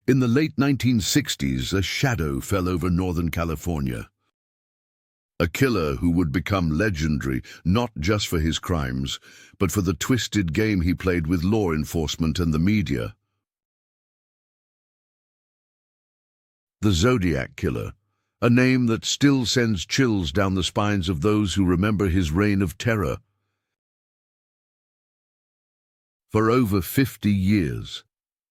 In the late 1960s, a shadow fell over Northern California. A killer who would become legendary not just for his crimes, but for the twisted game he played with law enforcement and the media. The Zodiac Killer, a name that still sends chills down the spines of those who remember his reign of terror. For over 50 years,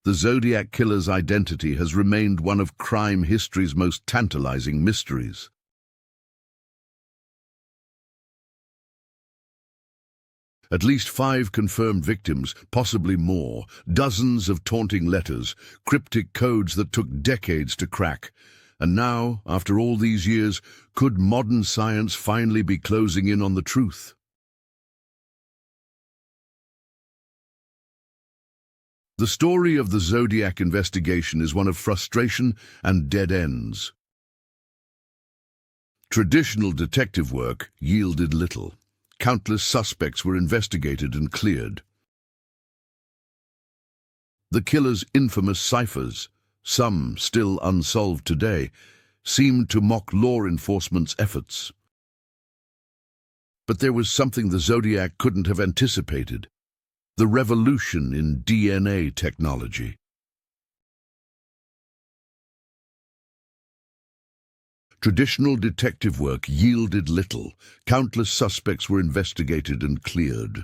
the Zodiac Killer's identity has remained one of crime history's most tantalizing mysteries. At least 5 confirmed victims, possibly more, dozens of taunting letters, cryptic codes that took decades to crack. And now, after all these years, could modern science finally be closing in on the truth? The story of the Zodiac investigation is one of frustration and dead ends. Traditional detective work yielded little. Countless suspects were investigated and cleared. The killer's infamous ciphers, some still unsolved today, seemed to mock law enforcement's efforts. But there was something the Zodiac couldn't have anticipated: the revolution in DNA technology. Traditional detective work yielded little. Countless suspects were investigated and cleared.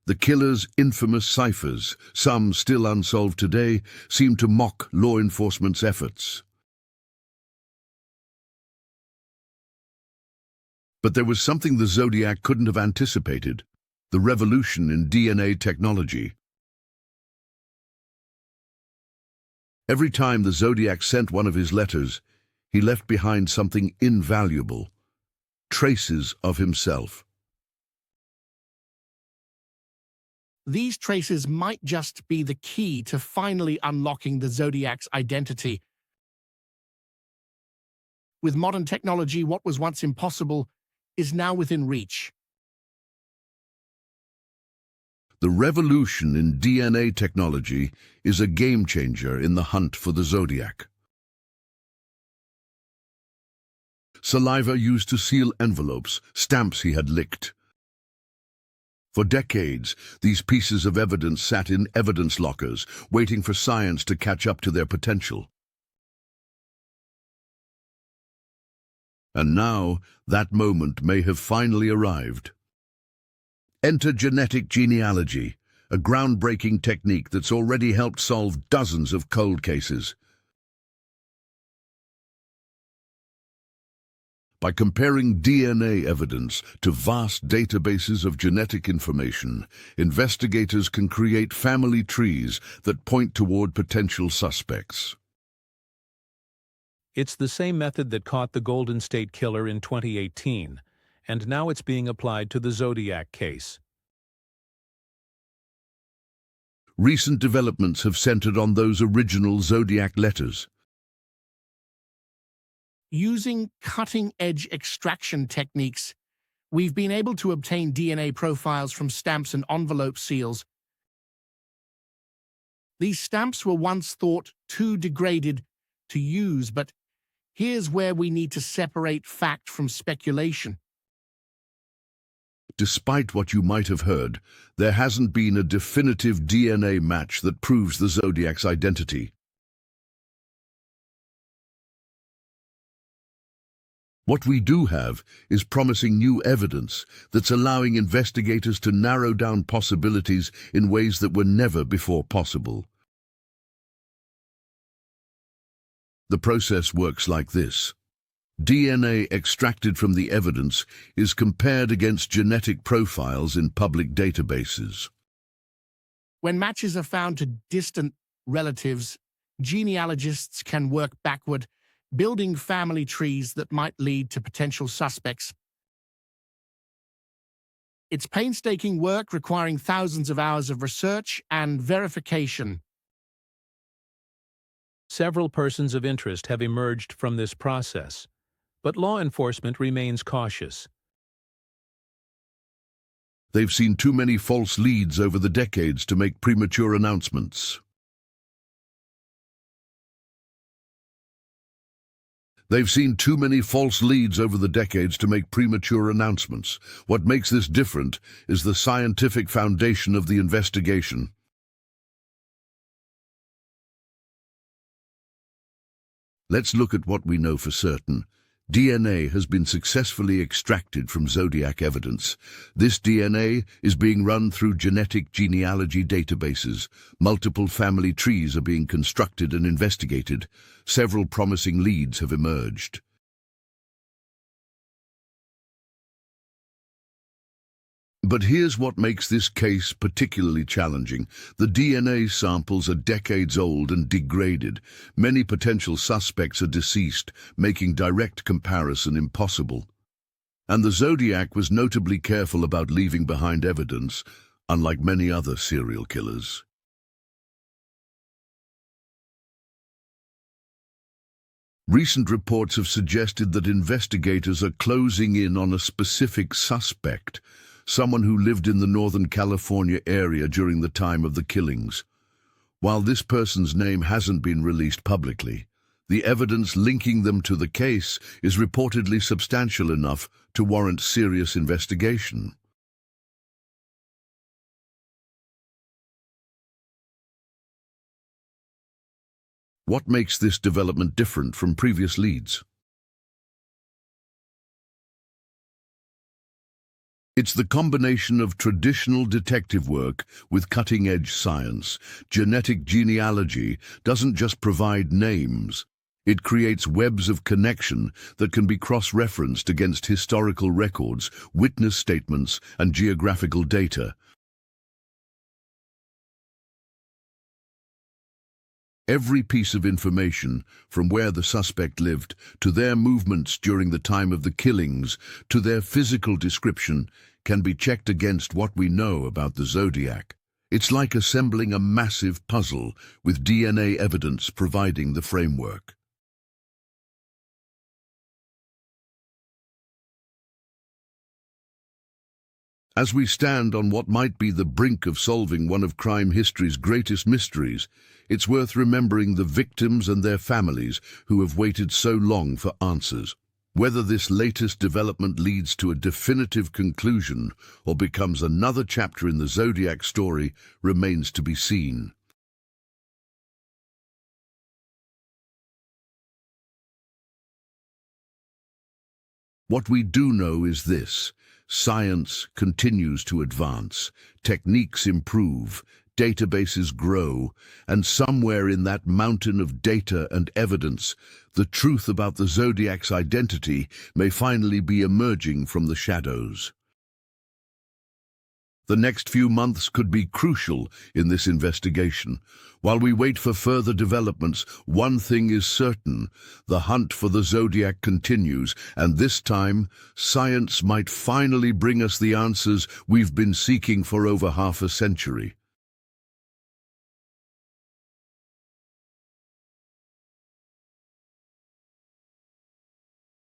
The killer's infamous ciphers, some still unsolved today, seemed to mock law enforcement's efforts. But there was something the Zodiac couldn't have anticipated: the revolution in DNA technology. Every time the Zodiac sent one of his letters, he left behind something invaluable: traces of himself. These traces might just be the key to finally unlocking the Zodiac's identity. With modern technology, what was once impossible is now within reach. The revolution in DNA technology is a game-changer in the hunt for the Zodiac. Saliva used to seal envelopes, stamps he had licked. For decades, these pieces of evidence sat in evidence lockers, waiting for science to catch up to their potential. And now, that moment may have finally arrived. Enter genetic genealogy, a groundbreaking technique that's already helped solve dozens of cold cases. By comparing DNA evidence to vast databases of genetic information, investigators can create family trees that point toward potential suspects. It's the same method that caught the Golden State Killer in 2018, and now it's being applied to the Zodiac case. Recent developments have centered on those original Zodiac letters. Using cutting-edge extraction techniques, we've been able to obtain DNA profiles from stamps and envelope seals. These stamps were once thought too degraded to use, but here's where we need to separate fact from speculation. Despite what you might have heard, there hasn't been a definitive DNA match that proves the Zodiac's identity. What we do have is promising new evidence that's allowing investigators to narrow down possibilities in ways that were never before possible. The process works like this. DNA extracted from the evidence is compared against genetic profiles in public databases. When matches are found to distant relatives, genealogists can work backward, building family trees that might lead to potential suspects. It's painstaking work requiring thousands of hours of research and verification. Several persons of interest have emerged from this process, but law enforcement remains cautious. They've seen too many false leads over the decades to make premature announcements. They've seen too many false leads over the decades to make premature announcements. What makes this different is the scientific foundation of the investigation. Let's look at what we know for certain. DNA has been successfully extracted from Zodiac evidence. This DNA is being run through genetic genealogy databases. Multiple family trees are being constructed and investigated. Several promising leads have emerged. But here's what makes this case particularly challenging. The DNA samples are decades old and degraded. Many potential suspects are deceased, making direct comparison impossible. And the Zodiac was notably careful about leaving behind evidence, unlike many other serial killers. Recent reports have suggested that investigators are closing in on a specific suspect, someone who lived in the Northern California area during the time of the killings. While this person's name hasn't been released publicly, the evidence linking them to the case is reportedly substantial enough to warrant serious investigation. What makes this development different from previous leads? It's the combination of traditional detective work with cutting-edge science. Genetic genealogy doesn't just provide names. It creates webs of connection that can be cross-referenced against historical records, witness statements, and geographical data. Every piece of information, from where the suspect lived, to their movements during the time of the killings, to their physical description, can be checked against what we know about the Zodiac. It's like assembling a massive puzzle, with DNA evidence providing the framework. As we stand on what might be the brink of solving one of crime history's greatest mysteries, it's worth remembering the victims and their families who have waited so long for answers. Whether this latest development leads to a definitive conclusion or becomes another chapter in the Zodiac story remains to be seen. What we do know is this: science continues to advance, techniques improve, databases grow, and somewhere in that mountain of data and evidence, the truth about the Zodiac's identity may finally be emerging from the shadows. The next few months could be crucial in this investigation. While we wait for further developments, one thing is certain: the hunt for the Zodiac continues, and this time, science might finally bring us the answers we've been seeking for over half a century.